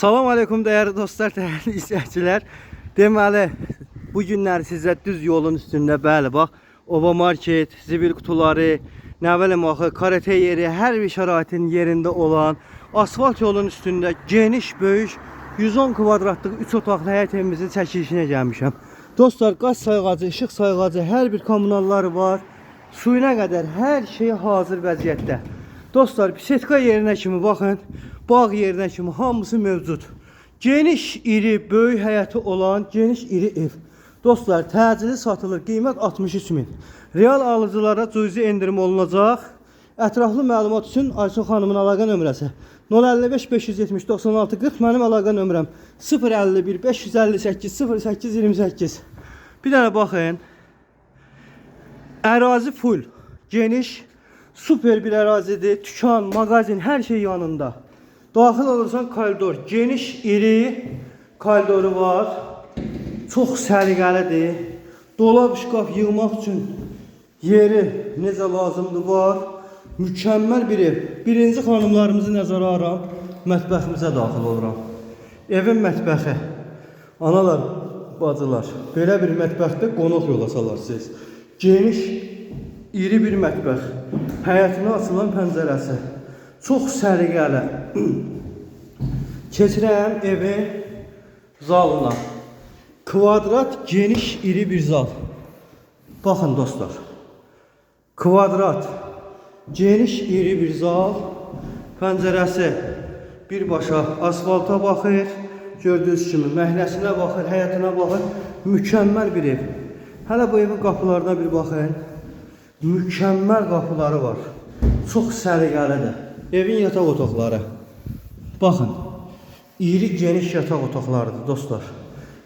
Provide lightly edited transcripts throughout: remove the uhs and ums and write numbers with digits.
Salam aleykum değerli dostlar, değerli izləyicilər. Deməli, bu günlər sizə düz yolun üstündə, bəli bax, ova market, zibil kutuları, nə bilim axı, karate yeri, hər bir şəraitin yerində olan asfalt yolun üstündə geniş, böyük 110 kvadratlıq 3 otaqlı həyət evimizin çəkilişinə gəlmişəm. Dostlar, qaz sayğacı, işıq sayğacı, hər bir kommunalları var. Suyuna qədər hər şey hazır vəziyyətdə. Dostlar, bisetka yerinə kimi baxın, bağ yerinə kimi hamısı mövcud. Geniş, iri, böyük həyəti olan geniş, iri ev. Dostlar, təcili satılır, qiymət 63 min. Real alıcılara cüzi endirim olunacaq. Ətraflı məlumat üçün Aysun xanımın əlaqə nömrəsi 055 570 96 40, mənim əlaqə nömrəm 051 558 08 28. Bir dənə baxın. Ərazi full, geniş, süper bir ərazidir. Tükan, mağazin, hər şey yanında. Daxil olursan koridor, geniş, iri koridoru var. Çox səliqəlidir. Dolab, şkaf yığmaq üçün yeri necə lazımdır var. Mükəmməl bir ev. Birinci xanımlarımızı nəzərə alıram, mətbəximizə daxil oluram. Evin mətbəxi. Analar, bacılar, belə bir mətbəxdə qonaq yola salarsınız. Geniş, iri bir mətbəx. Həyətinə açılan pəncərəsi. Çox səliqəli. Keçirəm evin zalına. Kvadrat, geniş, iri bir zal. Baxın dostlar. Kvadrat, geniş, iri bir zal. Pəncərəsi birbaşa asfalta baxır. Gördüyünüz kimi məhləsinə baxır, həyətinə baxır. Mükəmməl bir ev. Hələ bu evin qapılarına bir baxın. Mükəmməl qapıları var. Çox səliqəlidir. Evin yataq otaqları. Baxın. İri, geniş yataq otaqlarıdır dostlar.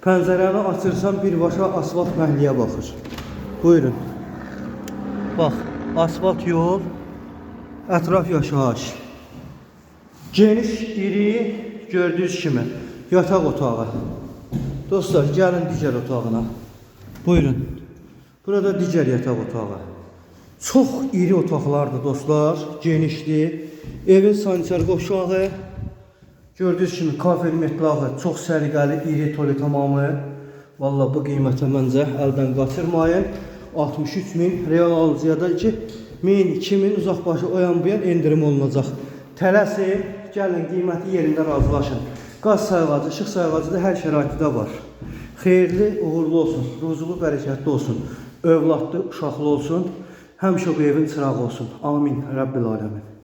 Pəncərəni açırsan birbaşa asfalt məhliyə baxır. Buyurun. Bax, asfalt yol, ətraf yaşayış. Geniş, iri, gördüyünüz kimi yataq otağı. Dostlar, gəlin digər otağına. Buyurun. Burada digər yataq otağı. Çox iri otaqlardır dostlar, genişdir. Evin sanitar qovşağı, gördüyünüz kimi kafel metlağı, çox səliqəli, iri, toli tamamı. Vallahi bu qiymətə məncə əldən qaçırmayın. 63 min, real alıcıya da ki 1000, 2000 uzaq başı o yan bu yan endirim olunacaq. Tələsin, gəlin qiyməti yerində razılaşın. Qaz sayğacı, işıq sayğacı da hər şəraitdə var. Xeyirli, uğurlu olsun, ruzulu, bərəkətli olsun, övladlı, uşaqlı olsun, həmişə bu evin çırağı olsun. Amin, Rəbbil aləmin.